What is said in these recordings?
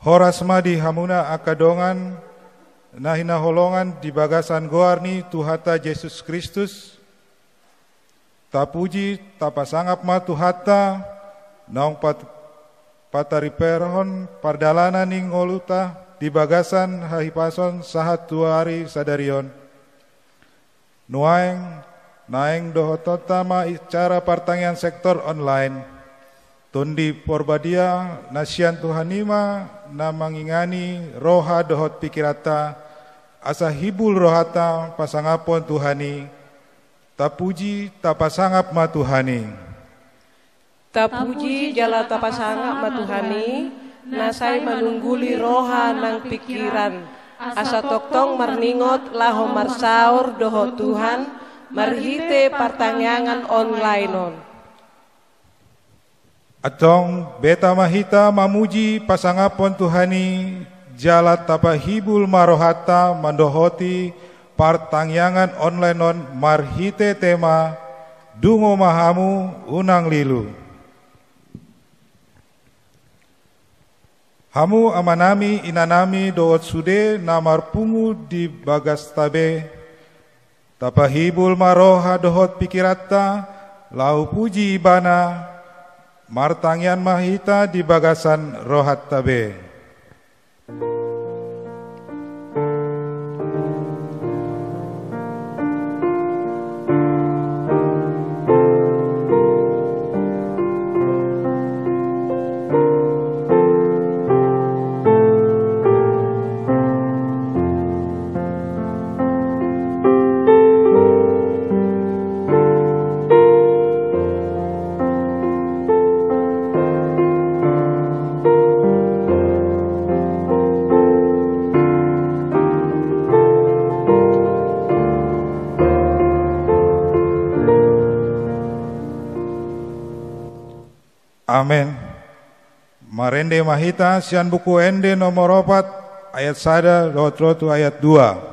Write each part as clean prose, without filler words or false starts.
Horas madi hamuna akadongan nahina holongan di bagasan goarni Tuhata Yesus Kristus. Tapuji tapasangap ma Tuhata naong patariperhon pardalana ning ngoluta di bagasan hahipason sahat 2 hari sadarion. Nuaeng naeng dohotota ma cara pertanian sektor online. Tundi porbadia nasian Tuhanima na mangingani roha dohot pikirata asa hibul rohata pasangapon Tuhani. Tapuji tapasangap ma Tuhani. Tapuji jala tapasangap ma Tuhani, nasay manungguli roha nang pikiran. Asa toktong marningot laho marsaur doho Tuhan, marhite partangyangan online on. Atong beta mahita mamuji pasangapon Tuhani jala tapahibul marohata mandohoti partangyangan online on marhite tema dungo mahamu unang lilu. Hamu amanami inanami doot sude namar pungu di bagas tabe tapahibul maroha dohot pikirata lau puji ibana martangyan mahita di bagasan rohat tabe. Amin. Marende mahita sian buku ende nomor 4 ayat 1 rotu ayat 2.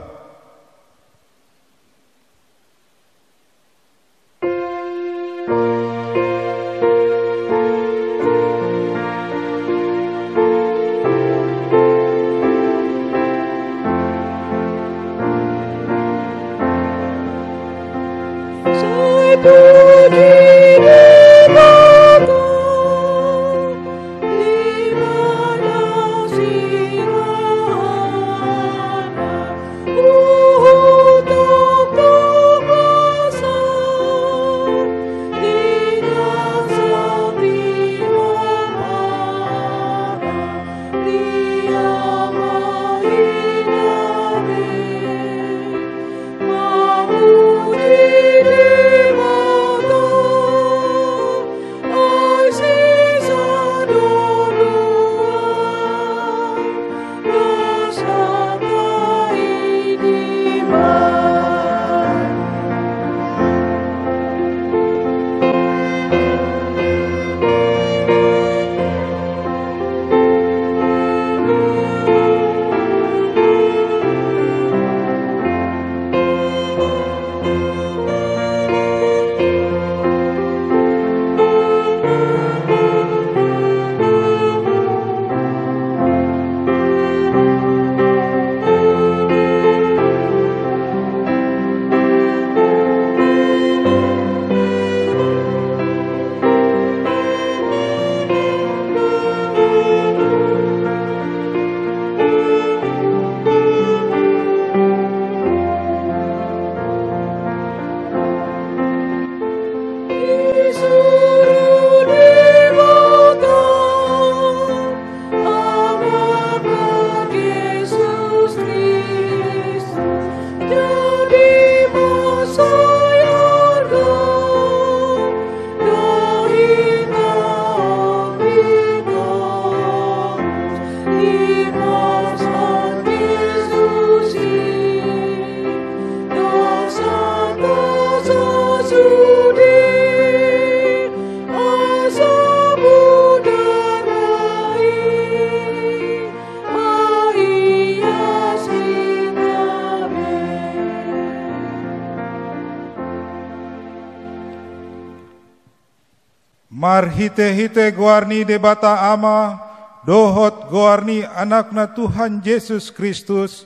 Marhite-hite guarni debata ama dohot goarni anakna Tuhan Yesus Kristus,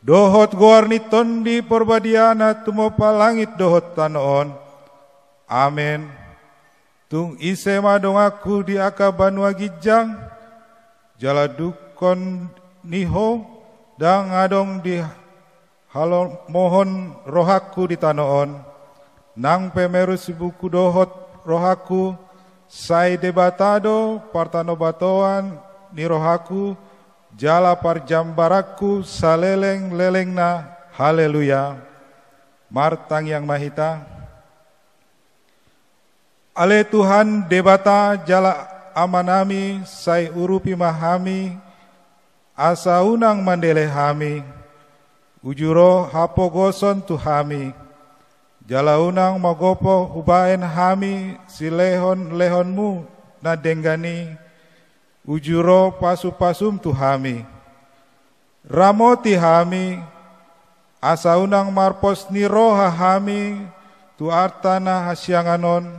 dohot goarni tondi perbadiana tumopa langit dohot tanoon. Amin. Tung isema dongaku di aka banua gijang, jala dukon niho, dang adong di halo mohon rohaku di tanoon. Nang pemerus buku dohot rohaku, sai debatado partano batoan ni rohaku, jala parjambaraku saleleng lelengna, haleluya. Martang yang mahita. Ale Tuhan debata jala amanami, sai urupi mahami, asa unang mandele hami, ujuro hapo goson tuhami. Jala unang magopo hubaen hami, si lehonmu na denggani, ujuro pasu-pasum tuhami. Ramoti hami, asa unang marpos ni roha hami, tu artana hasyanganon,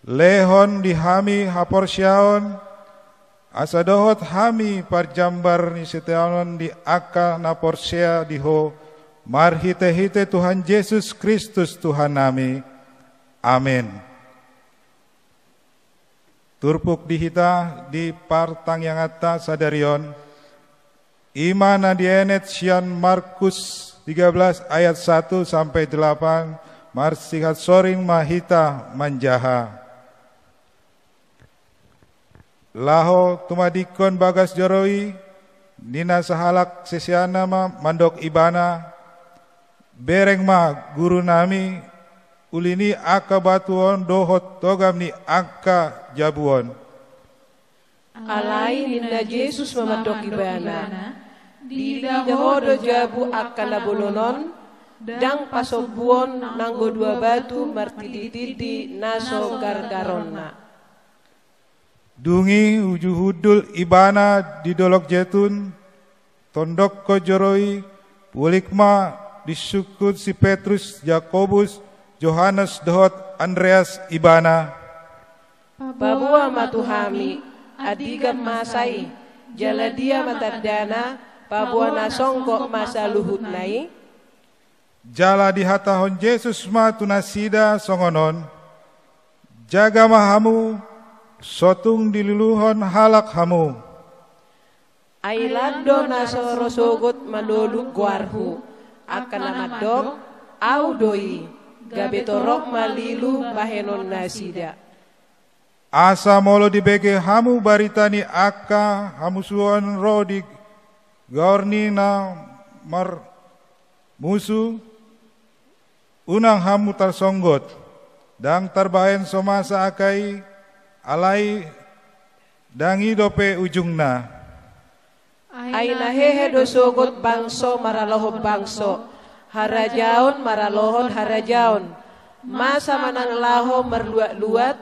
lehon di hami haporsyaon, asa dohot hami parjambar ni seteanon di aka na porsya diho, marhite-hite Tuhan Yesus Kristus Tuhan nami. Amin. Turpuk dihita di partang yang atta sadarion. Imana dienet sian Markus 13 ayat 1 sampai 8. Marsihat soring mahita manjaha. Laho tumadikon bagas joroi, nina sahalak sesiana mandok ibana, bereng ma guru nami, ulini aka batuon dohot togam ni aka jabuon. Alai ninda Yesus mamadok ibana, di dahodo jabu aka nabolonon, dang pasobuon nanggo dua batu martidi-tidi naso gargaronna. Dungi uju hudul ibana di dolok jetun, tondok ko joroi, pulikma disukut si Petrus, Yakobus, Yohanes dohot Andreas ibana. Babua matuhami, adigan masai, jala dia matardana, babua nasongko masa luhut nai. Jala di hatahon Yesus ma tunasida songonon, jaga mahamu, sotung diluluhon halak hamu. Ailado naso rosogot manoluk guarhu, akan namadok, au doi, gabetorok malilu bahenon nasida. Asa molo dibege hamu baritani aka hamusuan rodi gaorni na mar musu, unang hamu tarsonggot, dang tarbahen somasa akai, alai dangi dope ujungna. Aina hehe dosogot bangso maraloho bangso, harajaon maralohon harajaon, masa manang laho merluat-luat,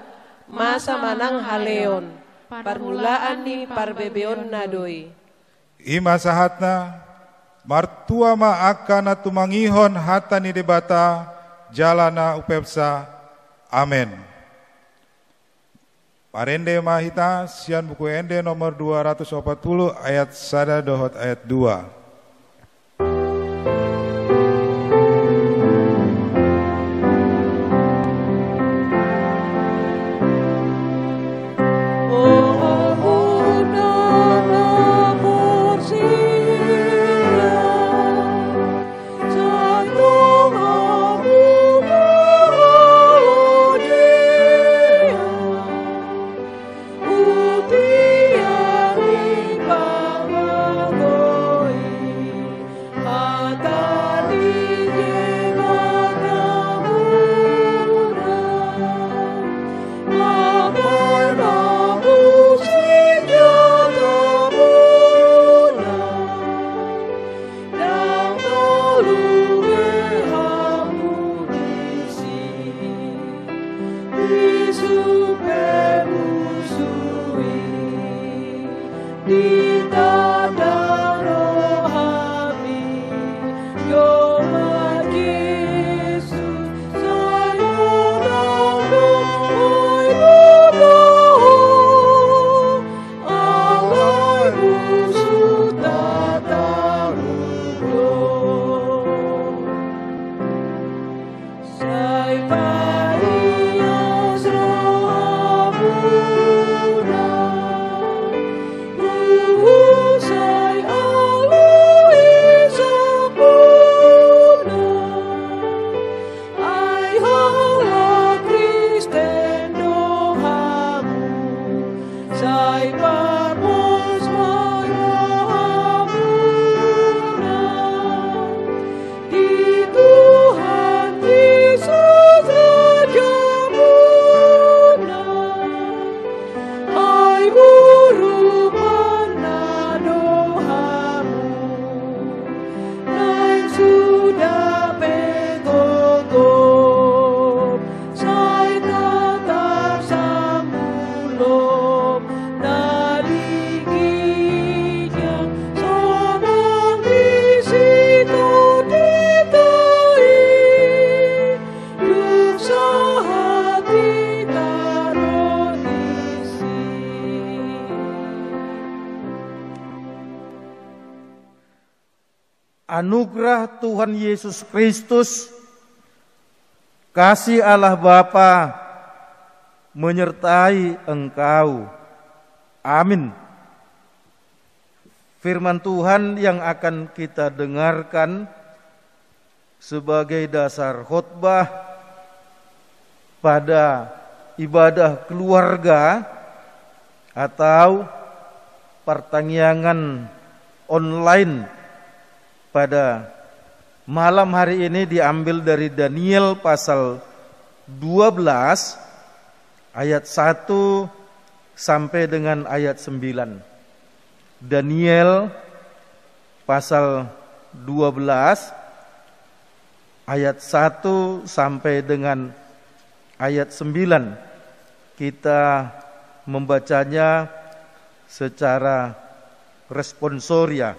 masa manang haleon, parmulaan ni parbebeon nadoi. Ima sahatna, martua ma akana tumangihon hata ni debata, jalana upepsa, amen. Parende mahita sian buku ende nomor 240 ayat sada dohot ayat 2. anugerah Tuhan Yesus Kristus, kasih Allah Bapa menyertai engkau. Amin. Firman Tuhan yang akan kita dengarkan sebagai dasar khotbah pada ibadah keluarga atau pertanyaan online pada malam hari ini diambil dari Daniel pasal 12 ayat 1 sampai dengan ayat 9. Daniel pasal 12 ayat 1 sampai dengan ayat 9. Kita membacanya secara responsoria.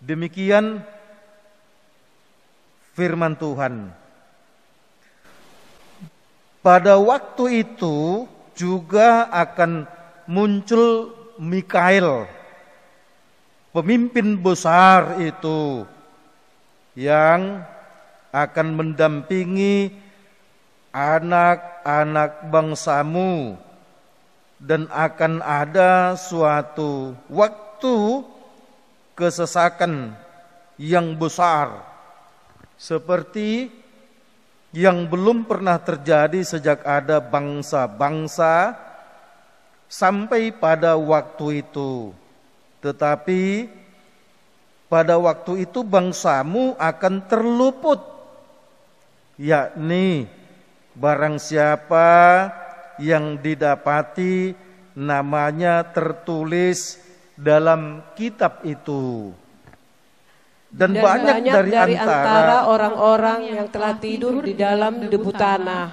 Demikian firman Tuhan. Pada waktu itu juga akan muncul Mikael, pemimpin besar itu, yang akan mendampingi anak-anak bangsamu, dan akan ada suatu waktu kesesakan yang besar seperti yang belum pernah terjadi sejak ada bangsa-bangsa sampai pada waktu itu. Tetapi pada waktu itu bangsamu akan terluput, yakni barang siapa yang didapati namanya tertulis dalam kitab itu. Dan banyak dari antara orang-orang yang telah tidur di dalam debu tanah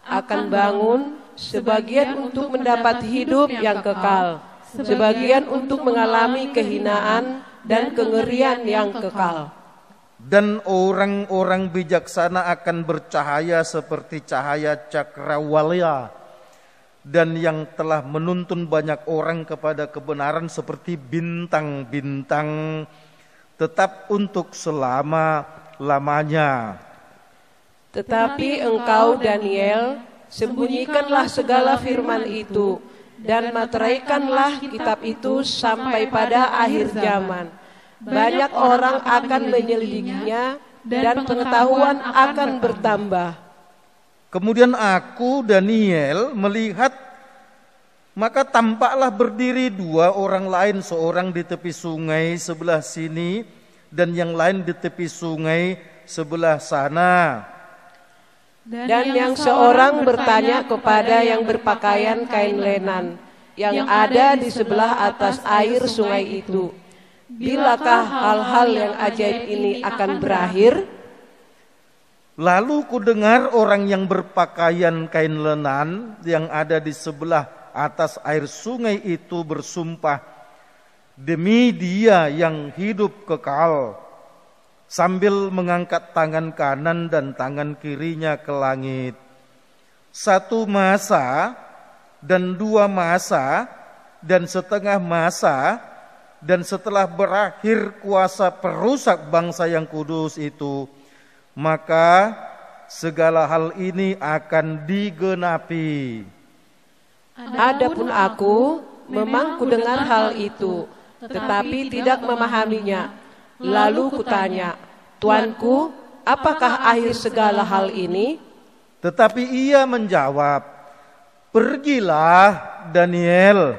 akan bangun, sebagian untuk mendapat hidup yang kekal, sebagian untuk mengalami kehinaan dan kengerian yang kekal. Dan orang-orang bijaksana akan bercahaya seperti cahaya cakrawala, dan yang telah menuntun banyak orang kepada kebenaran seperti bintang-bintang, tetap untuk selama-lamanya. Tetapi engkau Daniel, sembunyikanlah segala firman itu, dan materaikanlah kitab itu sampai pada akhir zaman. Banyak orang akan menyelidikinya, dan pengetahuan akan bertambah. Kemudian aku Daniel melihat, maka tampaklah berdiri dua orang lain, seorang di tepi sungai sebelah sini dan yang lain di tepi sungai sebelah sana. Dan yang seorang bertanya kepada yang berpakaian kain lenan yang ada di sebelah atas air sungai itu, bilakah hal-hal yang ajaib ini akan berakhir? Lalu kudengar orang yang berpakaian kain lenan yang ada di sebelah atas air sungai itu bersumpah demi Dia yang hidup kekal, sambil mengangkat tangan kanan dan tangan kirinya ke langit. 1 masa dan 2 masa dan setengah masa, dan setelah berakhir kuasa perusak bangsa yang kudus itu, maka segala hal ini akan digenapi. Adapun aku memang kudengar hal itu, tetapi tidak memahaminya. Lalu kutanya, Tuanku, apakah akhir segala hal ini? Tetapi ia menjawab, pergilah Daniel,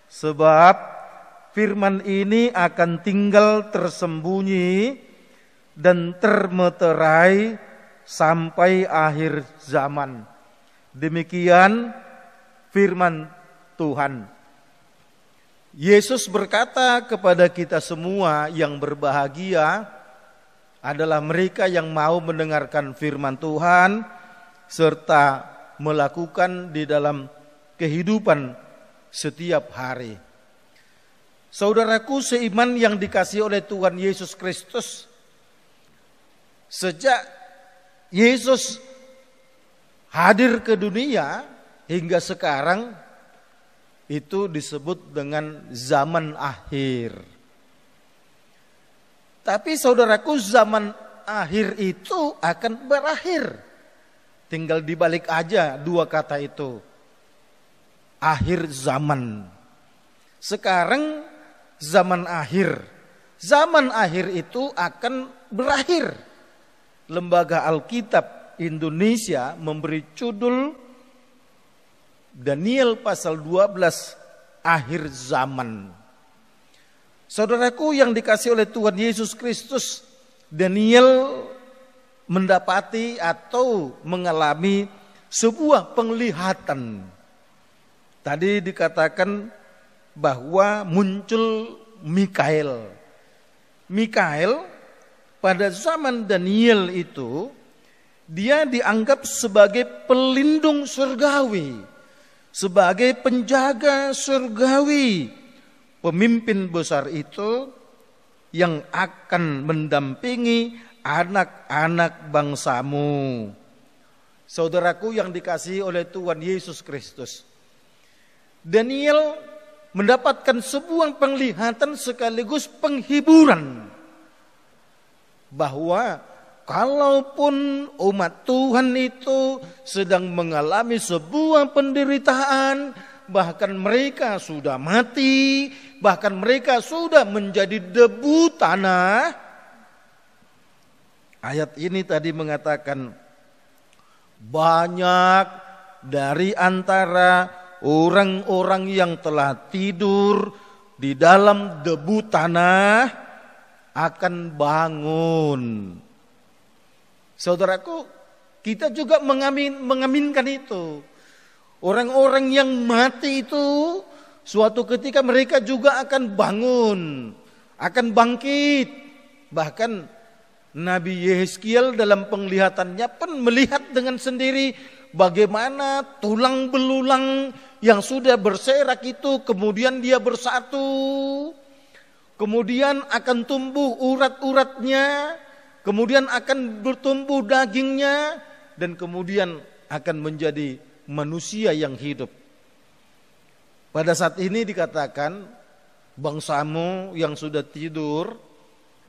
sebab firman ini akan tinggal tersembunyi dan termeterai sampai akhir zaman. Demikian firman Tuhan. Yesus berkata kepada kita semua yang berbahagia adalah mereka yang mau mendengarkan firman Tuhan serta melakukan di dalam kehidupan setiap hari. Saudaraku seiman yang dikasihi oleh Tuhan Yesus Kristus, sejak Yesus hadir ke dunia hingga sekarang, itu disebut dengan zaman akhir. Tapi saudaraku, zaman akhir itu akan berakhir. Tinggal dibalik aja dua kata itu. Akhir zaman. Sekarang zaman akhir. Zaman akhir itu akan berakhir. Lembaga Alkitab Indonesia memberi judul Daniel pasal 12 akhir zaman. Saudaraku yang dikasihi oleh Tuhan Yesus Kristus, Daniel mendapati atau mengalami sebuah penglihatan. Tadi dikatakan bahwa muncul Mikael. Mikael pada zaman Daniel itu dia dianggap sebagai pelindung surgawi, sebagai penjaga surgawi, pemimpin besar itu yang akan mendampingi anak-anak bangsamu. Saudaraku yang dikasihi oleh Tuhan Yesus Kristus, Daniel mendapatkan sebuah penglihatan sekaligus penghiburan bahwa kalaupun umat Tuhan itu sedang mengalami sebuah penderitaan, bahkan mereka sudah mati, bahkan mereka sudah menjadi debu tanah. Ayat ini tadi mengatakan banyak dari antara orang-orang yang telah tidur di dalam debu tanah akan bangun. Saudaraku, kita juga mengaminkan itu. Orang-orang yang mati itu suatu ketika mereka juga akan bangun, akan bangkit. Bahkan Nabi Yehezkiel dalam penglihatannya pun melihat dengan sendiri bagaimana tulang belulang yang sudah berserak itu kemudian dia bersatu, kemudian akan tumbuh urat-uratnya, kemudian akan bertumbuh dagingnya, dan kemudian akan menjadi manusia yang hidup. Pada saat ini dikatakan bangsamu yang sudah tidur,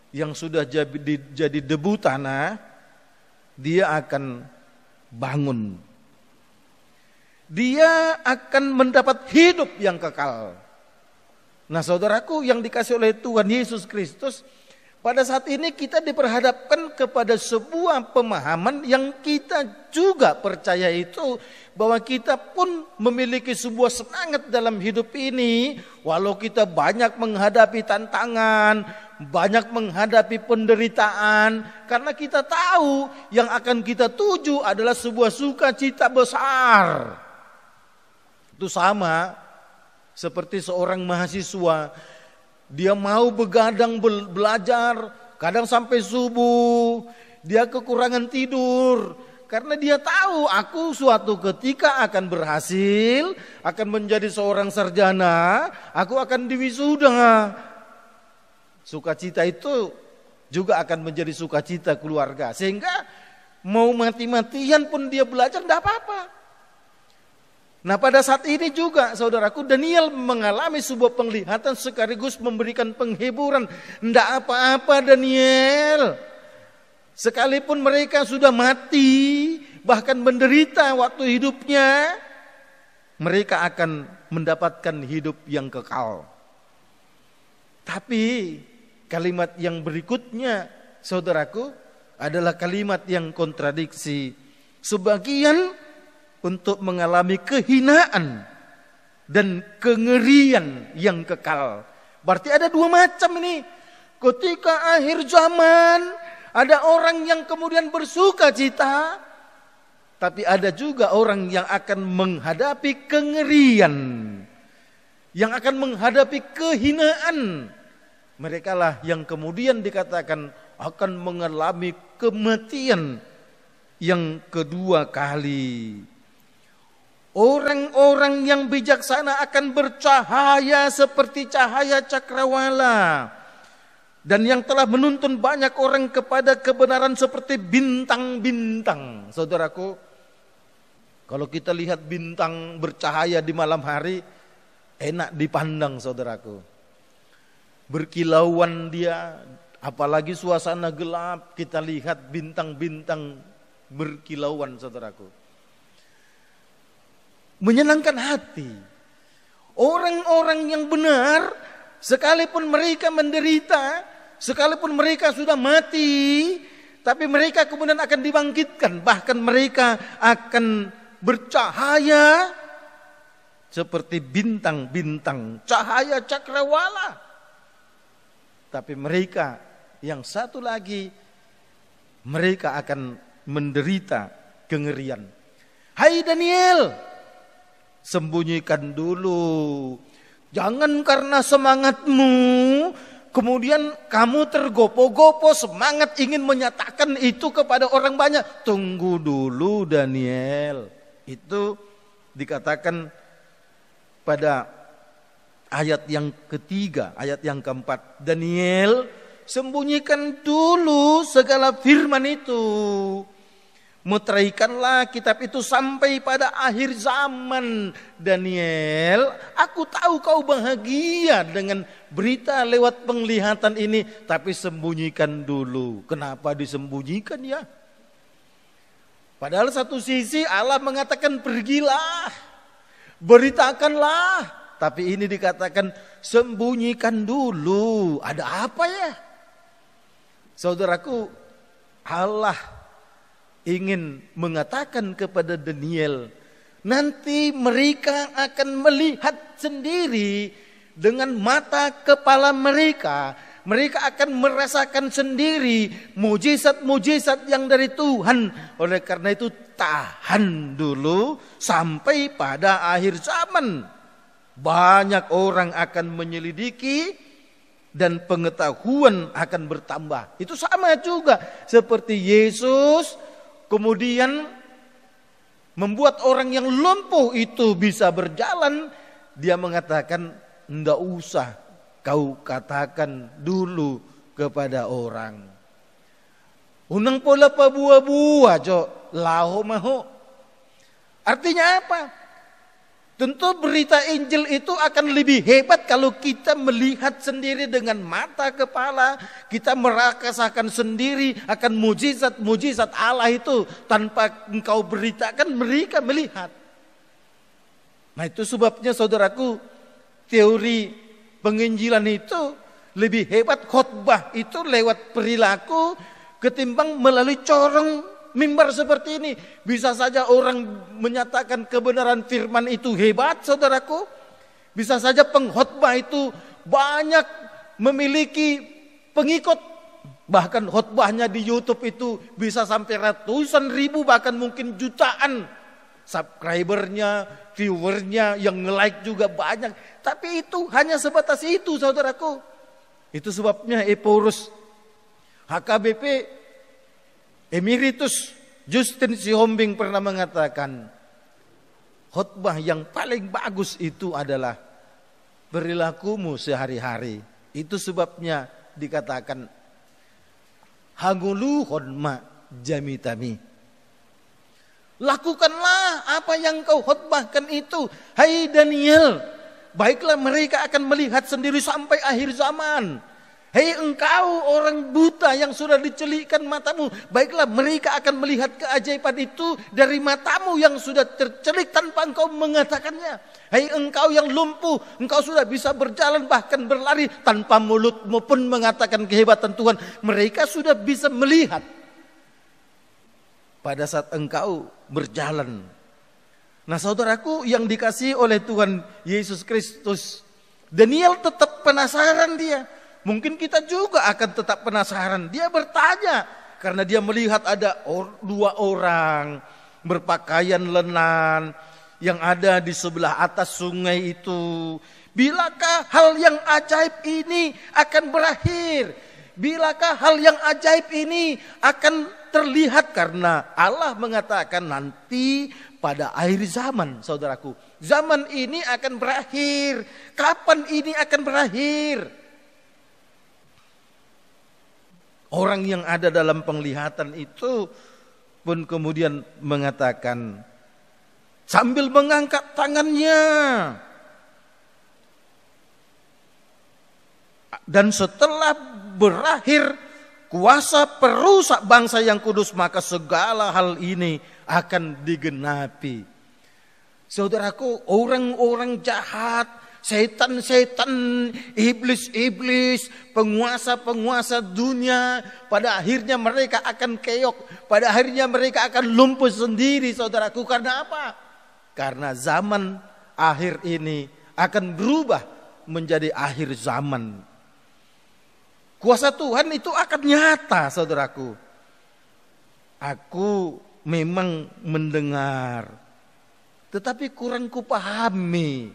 yang sudah jadi debu tanah, dia akan bangun. Dia akan mendapat hidup yang kekal. Nah saudaraku yang dikasihi oleh Tuhan Yesus Kristus, pada saat ini kita diperhadapkan kepada sebuah pemahaman yang kita juga percaya itu, bahwa kita pun memiliki sebuah semangat dalam hidup ini. Walau kita banyak menghadapi tantangan, banyak menghadapi penderitaan, karena kita tahu yang akan kita tuju adalah sebuah sukacita besar. Itu sama seperti seorang mahasiswa, dia mau begadang belajar, kadang sampai subuh, dia kekurangan tidur. Karena dia tahu aku suatu ketika akan berhasil, akan menjadi seorang sarjana, aku akan diwisuda. Sukacita itu juga akan menjadi sukacita keluarga. Sehingga mau mati-matian pun dia belajar, tidak apa-apa. Nah pada saat ini juga saudaraku, Daniel mengalami sebuah penglihatan sekaligus memberikan penghiburan. Tidak apa-apa Daniel, sekalipun mereka sudah mati, bahkan menderita waktu hidupnya, mereka akan mendapatkan hidup yang kekal. Tapi kalimat yang berikutnya saudaraku adalah kalimat yang kontradiksi. Sebagian untuk mengalami kehinaan dan kengerian yang kekal. Berarti ada dua macam ini. Ketika akhir zaman ada orang yang kemudian bersuka cita, tapi ada juga orang yang akan menghadapi kengerian, yang akan menghadapi kehinaan. Mereka lah yang kemudian dikatakan akan mengalami kematian yang kedua kali. Orang-orang yang bijaksana akan bercahaya seperti cahaya cakrawala, dan yang telah menuntun banyak orang kepada kebenaran seperti bintang-bintang. Saudaraku, kalau kita lihat bintang bercahaya di malam hari, enak dipandang saudaraku. Berkilauan dia, Apalagi suasana gelap, kita lihat bintang-bintang berkilauan, saudaraku. Menyenangkan hati. Orang-orang yang benar, sekalipun mereka menderita, sekalipun mereka sudah mati, tapi mereka kemudian akan dibangkitkan. Bahkan mereka akan bercahaya seperti bintang-bintang, cahaya cakrawala. Tapi mereka yang satu lagi, mereka akan menderita kengerian. Hai Daniel, sembunyikan dulu. Jangan karena semangatmu kemudian kamu tergopoh-gopoh semangat ingin menyatakan itu kepada orang banyak. Tunggu dulu Daniel. Itu dikatakan pada ayat yang ketiga, ayat yang keempat. Daniel, sembunyikan dulu segala firman itu. Meteraikanlah kitab itu sampai pada akhir zaman. Daniel, aku tahu kau bahagia dengan berita lewat penglihatan ini, tapi sembunyikan dulu. Kenapa disembunyikan ya? Padahal satu sisi Allah mengatakan pergilah, beritakanlah, tapi ini dikatakan sembunyikan dulu. Ada apa ya? Saudaraku, Allah ingin mengatakan kepada Daniel, nanti mereka akan melihat sendiri dengan mata kepala mereka. Mereka akan merasakan sendiri mujizat-mujizat yang dari Tuhan. Oleh karena itu tahan dulu sampai pada akhir zaman. Banyak orang akan menyelidiki dan pengetahuan akan bertambah. Itu sama juga seperti Yesus kemudian membuat orang yang lumpuh itu bisa berjalan. Dia mengatakan, enggak usah kau katakan dulu kepada orang. Unang pola pa buah-buah cok, laho maho. Artinya apa? Tentu berita Injil itu akan lebih hebat kalau kita melihat sendiri dengan mata kepala. Kita merasakan sendiri akan mujizat-mujizat Allah itu. Tanpa engkau beritakan, mereka melihat. Nah itu sebabnya saudaraku, teori penginjilan itu lebih hebat, khotbah itu lewat perilaku ketimbang melalui corong mimbar seperti ini. Bisa saja orang menyatakan kebenaran firman itu hebat, saudaraku. Bisa saja pengkhotbah itu banyak memiliki pengikut. Bahkan khotbahnya di YouTube itu bisa sampai ratusan ribu, bahkan mungkin jutaan subscribernya, viewernya, yang nge-like juga banyak. Tapi itu hanya sebatas itu, saudaraku. Itu sebabnya Eporus HKBP Emeritus Justin Sihombing pernah mengatakan, khotbah yang paling bagus itu adalah perilakumu sehari-hari. Itu sebabnya dikatakan hanguluhon ma jamitami. Lakukanlah apa yang kau khotbahkan itu. Hai Daniel, baiklah mereka akan melihat sendiri sampai akhir zaman. Hei engkau orang buta yang sudah dicelikkan matamu, baiklah mereka akan melihat keajaiban itu dari matamu yang sudah tercelik tanpa engkau mengatakannya. Hei engkau yang lumpuh, engkau sudah bisa berjalan bahkan berlari tanpa mulutmu pun mengatakan kehebatan Tuhan. Mereka sudah bisa melihat pada saat engkau berjalan. Nah saudaraku yang dikasihi oleh Tuhan Yesus Kristus, Daniel tetap penasaran dia. Mungkin kita juga akan tetap penasaran. Dia bertanya karena dia melihat ada dua orang berpakaian lenan yang ada di sebelah atas sungai itu. Bilakah hal yang ajaib ini akan berakhir? Bilakah hal yang ajaib ini akan terlihat? Karena Allah mengatakan nanti pada akhir zaman, saudaraku. Zaman ini akan berakhir. Kapan ini akan berakhir? Orang yang ada dalam penglihatan itu pun kemudian mengatakan sambil mengangkat tangannya. Dan setelah berakhir kuasa perusak bangsa yang kudus, maka segala hal ini akan digenapi. Saudaraku, orang-orang jahat, setan-setan, iblis-iblis, penguasa-penguasa dunia, pada akhirnya mereka akan keok, pada akhirnya mereka akan lumpuh sendiri, saudaraku. Karena apa? Karena zaman akhir ini akan berubah menjadi akhir zaman. Kuasa Tuhan itu akan nyata, saudaraku. Aku memang mendengar, tetapi kurang kupahami,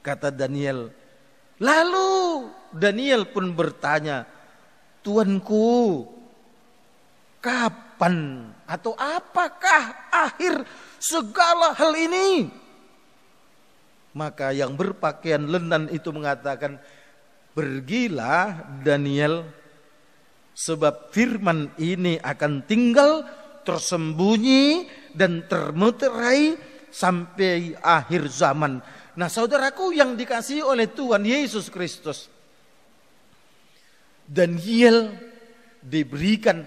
kata Daniel. Lalu Daniel pun bertanya, Tuanku, kapan atau apakah akhir segala hal ini? Maka yang berpakaian lenan itu mengatakan, pergilah Daniel, sebab firman ini akan tinggal tersembunyi dan termeterai sampai akhir zaman. Nah, saudaraku yang dikasihi oleh Tuhan Yesus Kristus, Daniel diberikan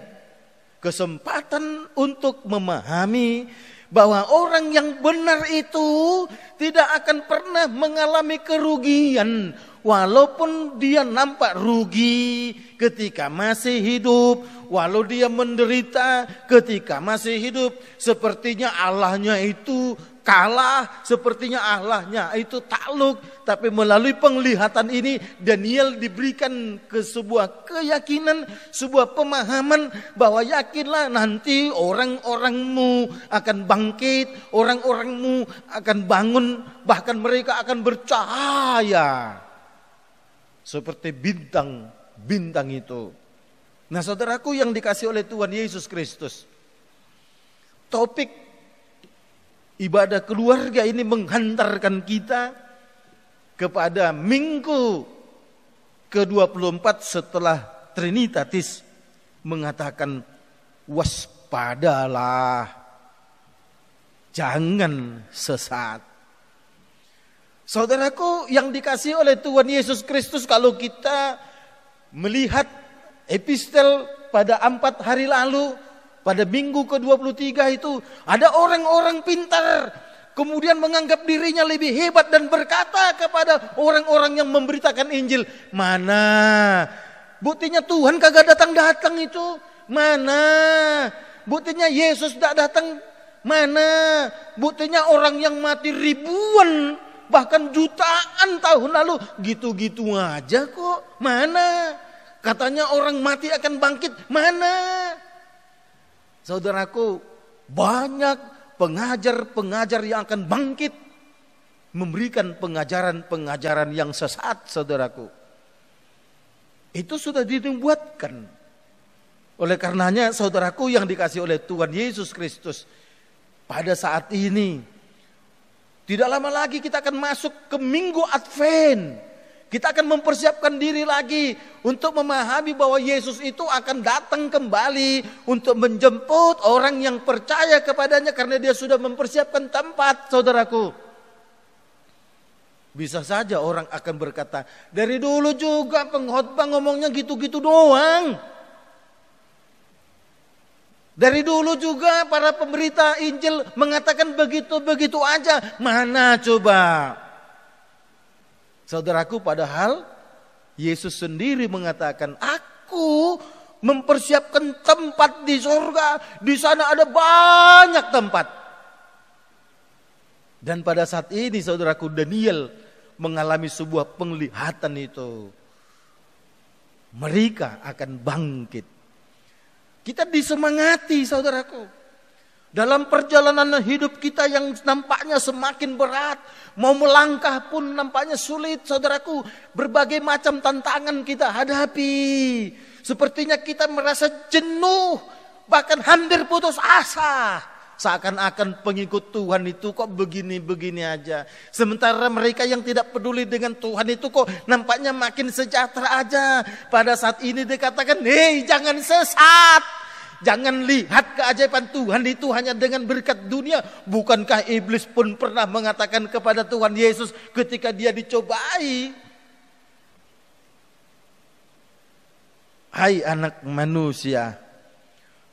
kesempatan untuk memahami bahwa orang yang benar itu tidak akan pernah mengalami kerugian. Walaupun dia nampak rugi ketika masih hidup, walau dia menderita ketika masih hidup, sepertinya Allahnya itu kalah, sepertinya Allahnya itu takluk. Tapi melalui penglihatan ini, Daniel diberikan ke sebuah keyakinan, sebuah pemahaman bahwa yakinlah nanti orang-orangmu akan bangkit, orang-orangmu akan bangun, bahkan mereka akan bercahaya seperti bintang-bintang itu. Nah, saudaraku yang dikasihi oleh Tuhan Yesus Kristus, topik ibadah keluarga ini menghantarkan kita kepada minggu ke-24 setelah Trinitatis mengatakan, waspadalah, jangan sesat. Saudaraku yang dikasihi oleh Tuhan Yesus Kristus, kalau kita melihat epistel pada 4 hari lalu, pada minggu ke-23 itu, ada orang-orang pintar, kemudian menganggap dirinya lebih hebat dan berkata kepada orang-orang yang memberitakan Injil, mana buktinya Tuhan kagak datang-datang itu? Mana buktinya Yesus tidak datang? Mana buktinya orang yang mati ribuan, bahkan jutaan tahun lalu, gitu-gitu aja kok? Mana katanya orang mati akan bangkit? Mana? Saudaraku, banyak pengajar-pengajar yang akan bangkit memberikan pengajaran-pengajaran yang sesat, saudaraku. Itu sudah dibuatkan. Oleh karenanya, saudaraku yang dikasihi oleh Tuhan Yesus Kristus, pada saat ini tidak lama lagi kita akan masuk ke minggu Advent. Kita akan mempersiapkan diri lagi untuk memahami bahwa Yesus itu akan datang kembali untuk menjemput orang yang percaya kepadanya, karena dia sudah mempersiapkan tempat, saudaraku. Bisa saja orang akan berkata, dari dulu juga pengkhotbah ngomongnya gitu-gitu doang. Dari dulu juga para pemberita Injil mengatakan begitu-begitu aja. Mana coba? Saudaraku, padahal Yesus sendiri mengatakan, aku mempersiapkan tempat di surga. Di sana ada banyak tempat. Dan pada saat ini, saudaraku, Daniel mengalami sebuah penglihatan itu. Mereka akan bangkit. Kita disemangati, saudaraku. Dalam perjalanan hidup kita yang nampaknya semakin berat, mau melangkah pun nampaknya sulit, saudaraku. Berbagai macam tantangan kita hadapi. Sepertinya kita merasa jenuh, bahkan hampir putus asa. Seakan-akan pengikut Tuhan itu kok begini-begini aja. Sementara mereka yang tidak peduli dengan Tuhan itu kok nampaknya makin sejahtera aja. Pada saat ini dikatakan, hei, jangan sesat. Jangan lihat keajaiban Tuhan itu hanya dengan berkat dunia. Bukankah iblis pun pernah mengatakan kepada Tuhan Yesus ketika dia dicobai, hai anak manusia,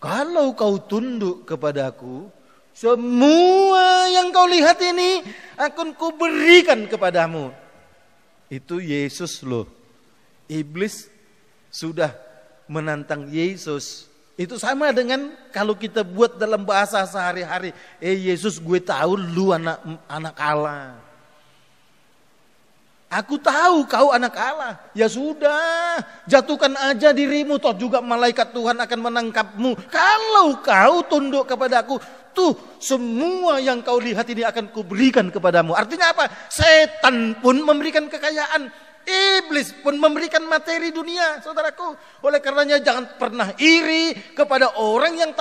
kalau kau tunduk kepadaku, semua yang kau lihat ini akan kuberikan kepadamu. Itu Yesus loh. Iblis sudah menantang Yesus. Itu sama dengan kalau kita buat dalam bahasa sehari-hari. Yesus, gue tahu lu anak Allah. Aku tahu kau anak Allah. Ya sudah, jatuhkan aja dirimu, toh juga malaikat Tuhan akan menangkapmu. Kalau kau tunduk kepadaku, tuh semua yang kau lihat ini akan kuberikan kepadamu. Artinya apa? Setan pun memberikan kekayaan. Iblis pun memberikan materi dunia, saudaraku. Oleh karenanya jangan pernah iri kepada orang yang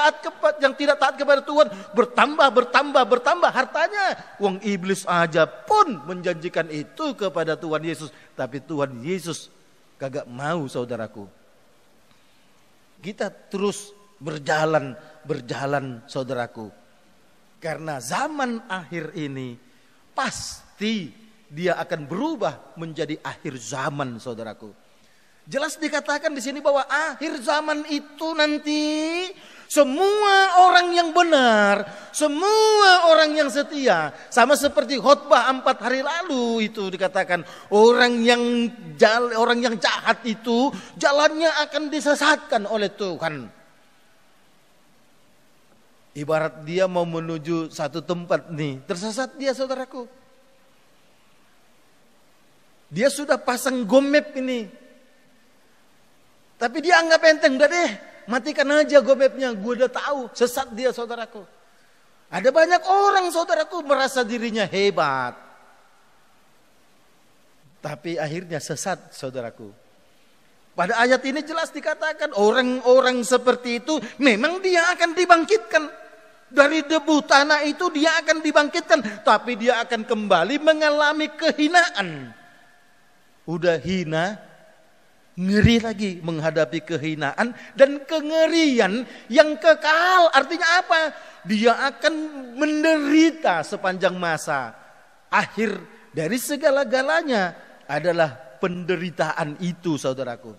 tidak taat kepada Tuhan. Bertambah hartanya. Wong iblis aja pun menjanjikan itu kepada Tuhan Yesus. Tapi Tuhan Yesus kagak mau, saudaraku. Kita terus berjalan, saudaraku. Karena zaman akhir ini pasti dia akan berubah menjadi akhir zaman, saudaraku. Jelas dikatakan di sini bahwa akhir zaman itu nanti semua orang yang benar, semua orang yang setia, sama seperti khotbah 4 hari lalu itu dikatakan orang yang jahat itu jalannya akan disesatkan oleh Tuhan. Ibarat dia mau menuju satu tempat nih, tersesat dia, saudaraku. Dia sudah pasang GoMap ini. Tapi dia anggap enteng, udah deh, matikan aja GoMapnya, gue udah tahu, sesat dia, saudaraku. Ada banyak orang, saudaraku, merasa dirinya hebat. Tapi akhirnya sesat, saudaraku. Pada ayat ini jelas dikatakan orang-orang seperti itu memang dia akan dibangkitkan. Dari debu tanah itu dia akan dibangkitkan. Tapi dia akan kembali mengalami kehinaan. Udah hina, ngeri lagi menghadapi kehinaan dan kengerian yang kekal. Artinya apa? Dia akan menderita sepanjang masa. Akhir dari segala-galanya adalah penderitaan itu, saudaraku.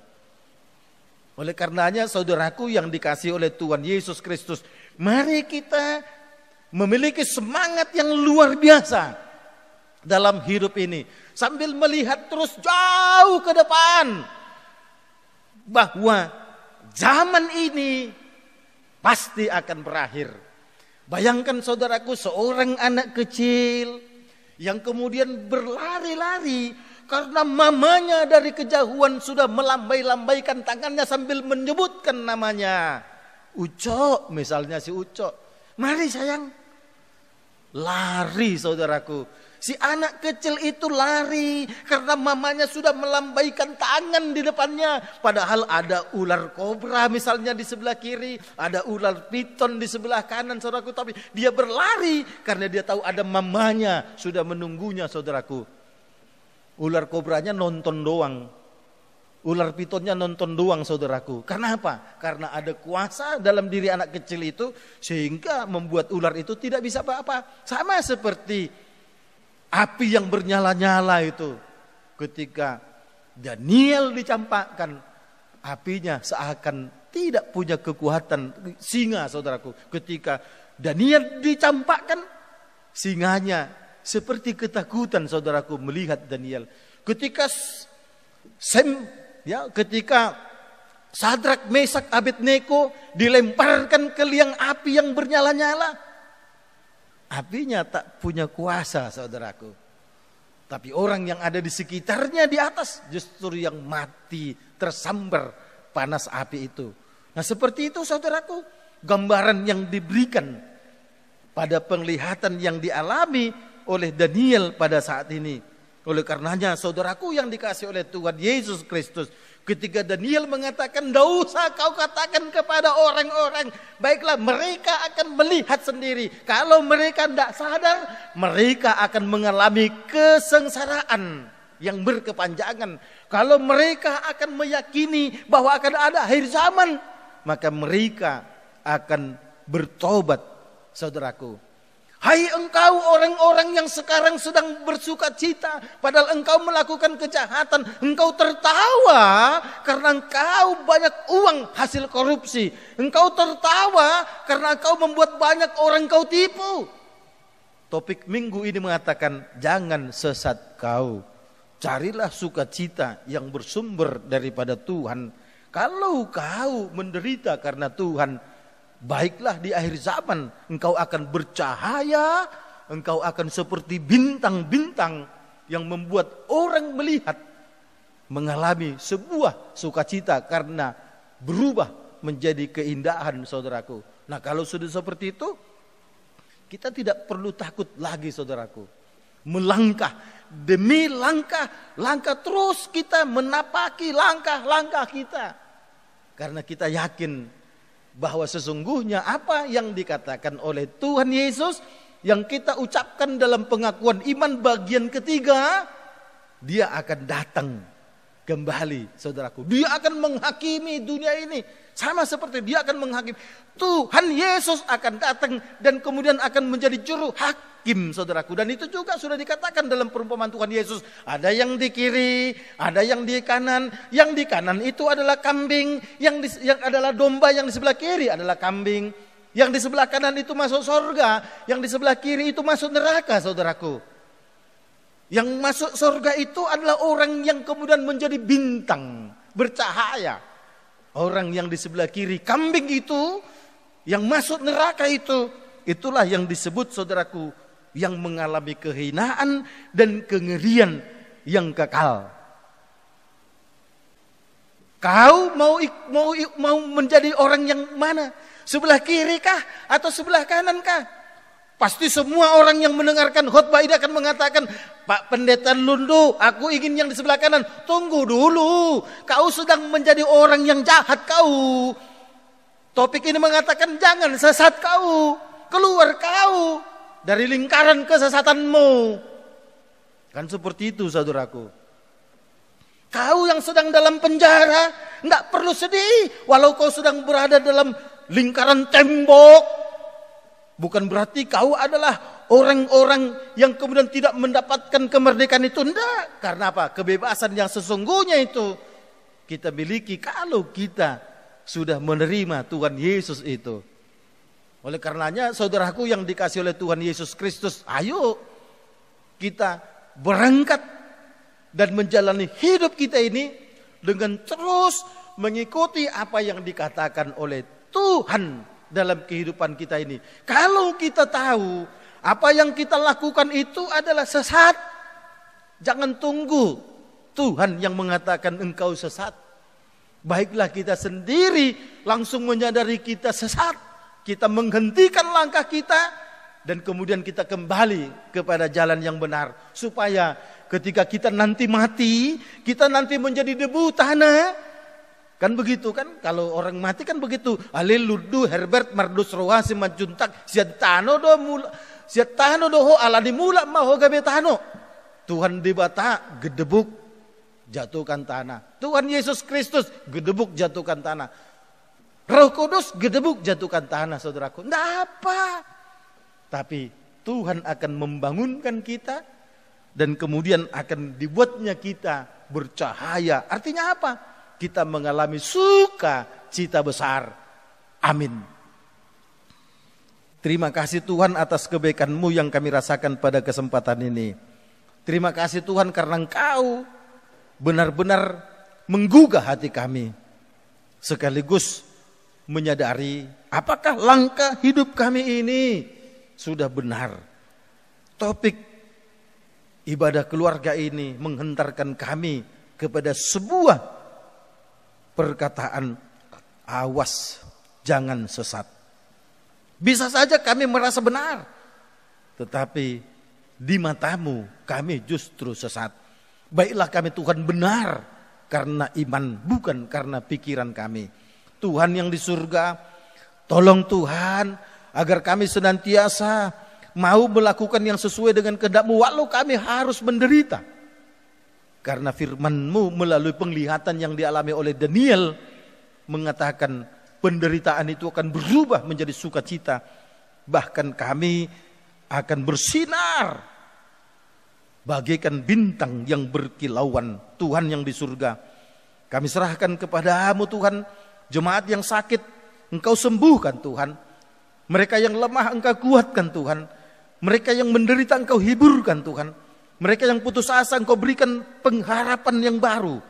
Oleh karenanya, saudaraku yang dikasihi oleh Tuhan Yesus Kristus, mari kita memiliki semangat yang luar biasa dalam hidup ini. Sambil melihat terus jauh ke depan. Bahwa zaman ini pasti akan berakhir. Bayangkan, saudaraku, seorang anak kecil yang kemudian berlari-lari karena mamanya dari kejauhan sudah melambai-lambaikan tangannya sambil menyebutkan namanya. Ucok, misalnya si Ucok. Mari sayang. Lari, saudaraku. Si anak kecil itu lari karena mamanya sudah melambaikan tangan di depannya. Padahal ada ular kobra misalnya di sebelah kiri, ada ular piton di sebelah kanan, saudaraku. Tapi dia berlari karena dia tahu ada mamanya sudah menunggunya, saudaraku. Ular kobranya nonton doang, ular pitonnya nonton doang, saudaraku. Karena apa? Karena ada kuasa dalam diri anak kecil itu sehingga membuat ular itu tidak bisa apa-apa. Sama seperti api yang bernyala-nyala itu. Ketika Daniel dicampakkan, apinya seakan tidak punya kekuatan singa, saudaraku. Ketika Daniel dicampakkan, singanya seperti ketakutan, saudaraku, melihat Daniel. Ketika ketika Sadrak, Mesak, Abednego dilemparkan ke liang api yang bernyala-nyala, apinya tak punya kuasa, saudaraku. Tapi orang yang ada di sekitarnya di atas justru yang mati tersambar panas api itu. Nah, seperti itu, saudaraku, gambaran yang diberikan pada penglihatan yang dialami oleh Daniel pada saat ini. Oleh karenanya, saudaraku yang dikasihi oleh Tuhan Yesus Kristus, ketika Daniel mengatakan, "Tidak usah kau katakan kepada orang-orang, baiklah, mereka akan melihat sendiri. Kalau mereka tidak sadar, mereka akan mengalami kesengsaraan yang berkepanjangan. Kalau mereka akan meyakini bahwa akan ada akhir zaman, maka mereka akan bertobat." Saudaraku, Hai engkau orang-orang yang sekarang sedang bersuka cita, padahal engkau melakukan kejahatan, engkau tertawa karena engkau banyak uang hasil korupsi. Engkau tertawa karena engkau membuat banyak orang kau tipu. Topik minggu ini mengatakan jangan sesat kau. Carilah sukacita yang bersumber daripada Tuhan. Kalau kau menderita karena Tuhan, baiklah di akhir zaman engkau akan bercahaya, engkau akan seperti bintang-bintang yang membuat orang melihat mengalami sebuah sukacita karena berubah menjadi keindahan, saudaraku. Nah, kalau sudah seperti itu, kita tidak perlu takut lagi, saudaraku. Melangkah demi langkah, langkah terus kita menapaki langkah-langkah kita. Karena kita yakin bahwa sesungguhnya apa yang dikatakan oleh Tuhan Yesus yang kita ucapkan dalam pengakuan iman bagian ketiga, Dia akan datang kembali, saudaraku. Dia akan menghakimi dunia ini. Sama seperti Dia akan menghakimi. Tuhan Yesus akan datang dan kemudian akan menjadi juru hakim, saudaraku. Dan itu juga sudah dikatakan dalam perumpamaan Tuhan Yesus. Ada yang di kiri, ada yang di kanan. Yang di kanan itu adalah kambing, yang adalah domba, yang di sebelah kiri adalah kambing. Yang di sebelah kanan itu masuk sorga, yang di sebelah kiri itu masuk neraka, saudaraku. Yang masuk sorga itu adalah orang yang kemudian menjadi bintang, bercahaya. Orang yang di sebelah kiri, kambing itu, yang masuk neraka itu, itulah yang disebut, saudaraku, yang mengalami kehinaan dan kengerian yang kekal. Kau mau menjadi orang yang mana? Sebelah kiri kah atau sebelah kanan kah? Pasti semua orang yang mendengarkan khotbah ini akan mengatakan, Pak Pendeta Lundu, aku ingin yang di sebelah kanan. Tunggu dulu, kau sedang menjadi orang yang jahat kau. Topik ini mengatakan jangan sesat kau, keluar kau dari lingkaran kesesatanmu. Kan seperti itu, saudaraku. Kau yang sedang dalam penjara, enggak perlu sedih walau kau sedang berada dalam lingkaran tembok. Bukan berarti kau adalah orang-orang yang kemudian tidak mendapatkan kemerdekaan itu. Enggak. Karena apa? Kebebasan yang sesungguhnya itu kita miliki kalau kita sudah menerima Tuhan Yesus itu. Oleh karenanya, saudaraku yang dikasih oleh Tuhan Yesus Kristus, ayo kita berangkat dan menjalani hidup kita ini dengan terus mengikuti apa yang dikatakan oleh Tuhan dalam kehidupan kita ini. Kalau kita tahu apa yang kita lakukan itu adalah sesat, jangan tunggu Tuhan yang mengatakan engkau sesat. Baiklah kita sendiri langsung menyadari kita sesat. Kita menghentikan langkah kita dan kemudian kita kembali kepada jalan yang benar. Supaya ketika kita nanti mati, kita nanti menjadi debu tanah. Kan begitu kan, kalau orang mati kan begitu. Aliludu Herbert Mardus Rohasi Majuntak siatano do ho alani mula maho gabetano. Tuhan dibata gedebuk jatuhkan tanah. Tuhan Yesus Kristus gedebuk jatuhkan tanah. Roh Kudus gedebuk jatuhkan tanah, saudaraku. Enggak apa. Tapi Tuhan akan membangunkan kita dan kemudian akan dibuatnya kita bercahaya. Artinya apa? Kita mengalami sukacita besar. Amin. Terima kasih Tuhan atas kebaikan-Mu yang kami rasakan pada kesempatan ini. Terima kasih Tuhan karena Engkau benar-benar menggugah hati kami. Sekaligus menyadari apakah langkah hidup kami ini sudah benar. Topik ibadah keluarga ini menghentarkan kami kepada sebuah perkataan, awas jangan sesat. Bisa saja kami merasa benar, tetapi di mata-Mu kami justru sesat. Baiklah kami Tuhan benar karena iman, bukan karena pikiran kami. Tuhan yang di surga, tolong Tuhan agar kami senantiasa mau melakukan yang sesuai dengan kehendak-Mu walau kami harus menderita. Karena firman-Mu melalui penglihatan yang dialami oleh Daniel mengatakan penderitaan itu akan berubah menjadi sukacita. Bahkan kami akan bersinar bagaikan bintang yang berkilauan. Tuhan yang di surga, kami serahkan kepadamu Tuhan. Jemaat yang sakit Engkau sembuhkan Tuhan. Mereka yang lemah Engkau kuatkan Tuhan. Mereka yang menderita Engkau hiburkan Tuhan. Mereka yang putus asa Engkau berikan pengharapan yang baru.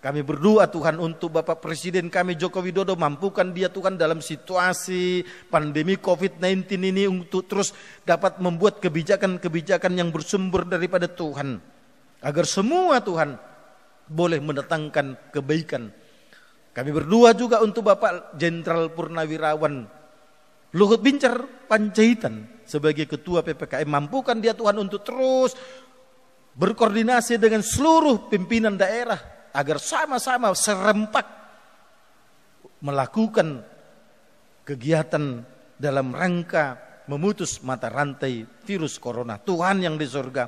Kami berdoa Tuhan untuk Bapak Presiden kami Joko Widodo, mampukan dia Tuhan dalam situasi pandemi COVID-19 ini untuk terus dapat membuat kebijakan-kebijakan yang bersumber daripada Tuhan. Agar semua Tuhan boleh mendatangkan kebaikan. Kami berdoa juga untuk Bapak Jenderal Purnawirawan Luhut Bincar Panjaitan sebagai Ketua PPKM. Mampukan dia Tuhan untuk terus berkoordinasi dengan seluruh pimpinan daerah agar sama-sama serempak melakukan kegiatan dalam rangka memutus mata rantai virus corona. Tuhan yang di surga,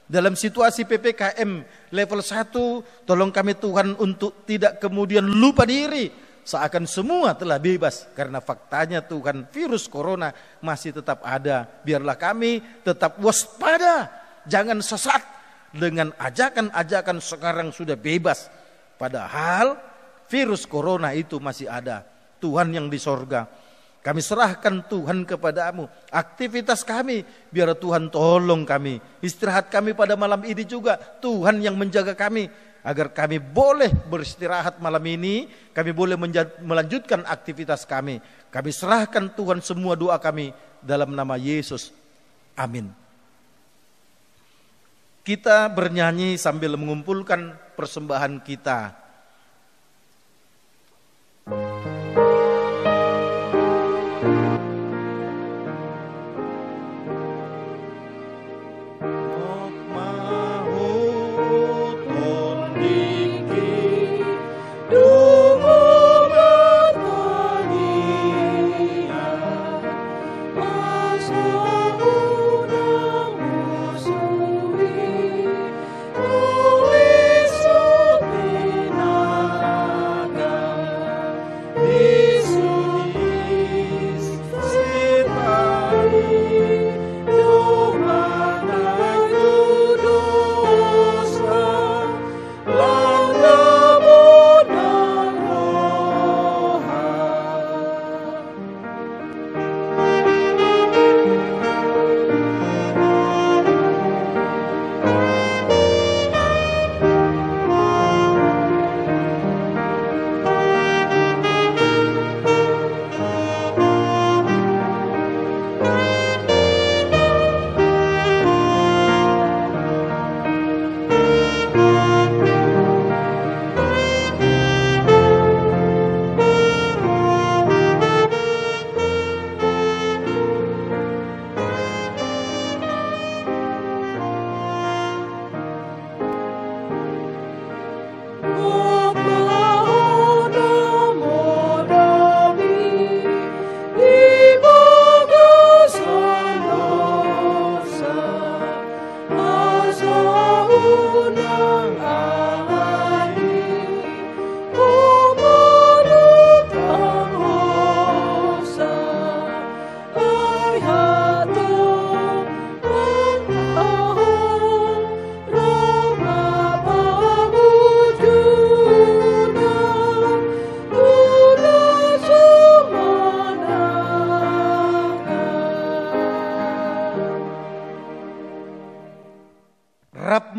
dalam situasi PPKM level 1, tolong kami Tuhan untuk tidak kemudian lupa diri seakan semua telah bebas, karena faktanya Tuhan virus corona masih tetap ada. Biarlah kami tetap waspada, jangan sesat dengan ajakan-ajakan sekarang sudah bebas, padahal virus corona itu masih ada. Tuhan yang di sorga, kami serahkan Tuhan kepadamu aktivitas kami, biar Tuhan tolong kami. Istirahat kami pada malam ini juga Tuhan yang menjaga kami, agar kami boleh beristirahat malam ini, kami boleh melanjutkan aktivitas kami. Kami serahkan Tuhan semua doa kami dalam nama Yesus. Amin. Kita bernyanyi sambil mengumpulkan persembahan kita.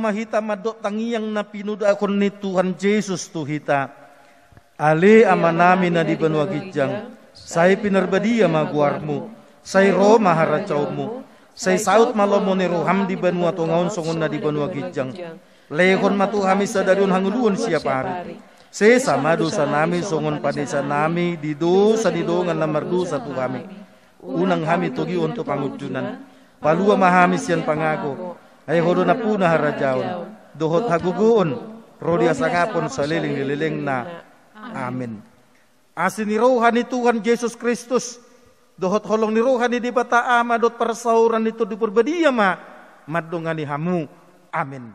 Hita madok tangiyang na pinuda akon ni Tuhan Yesus tuhita. Ale amanami na di banwa gijang. Say pinarbadia maguarmu. Say ro maharacawmu. Say saut malomo ni roham di banwa tungaon songon na di banwa gijang. Lehon matuhami sa darion hanguluon siya pari. Say samado sa nami songon panisa nami dido sa didongan na mardu sa tuhami. Unang hami tugi untuk pangujunan. Palua mahami siyan pangago. Ay hodo na po na harajaon, dohot haguguon, rodi asangapon sa liling-liling na. Amen. Asin ni rohan ni Tuhan Yesus Kristus, dohot holong ni rohan ni di bata ama, dot parasahuran nito di perbadia ma, madungan ni hamu. Amen.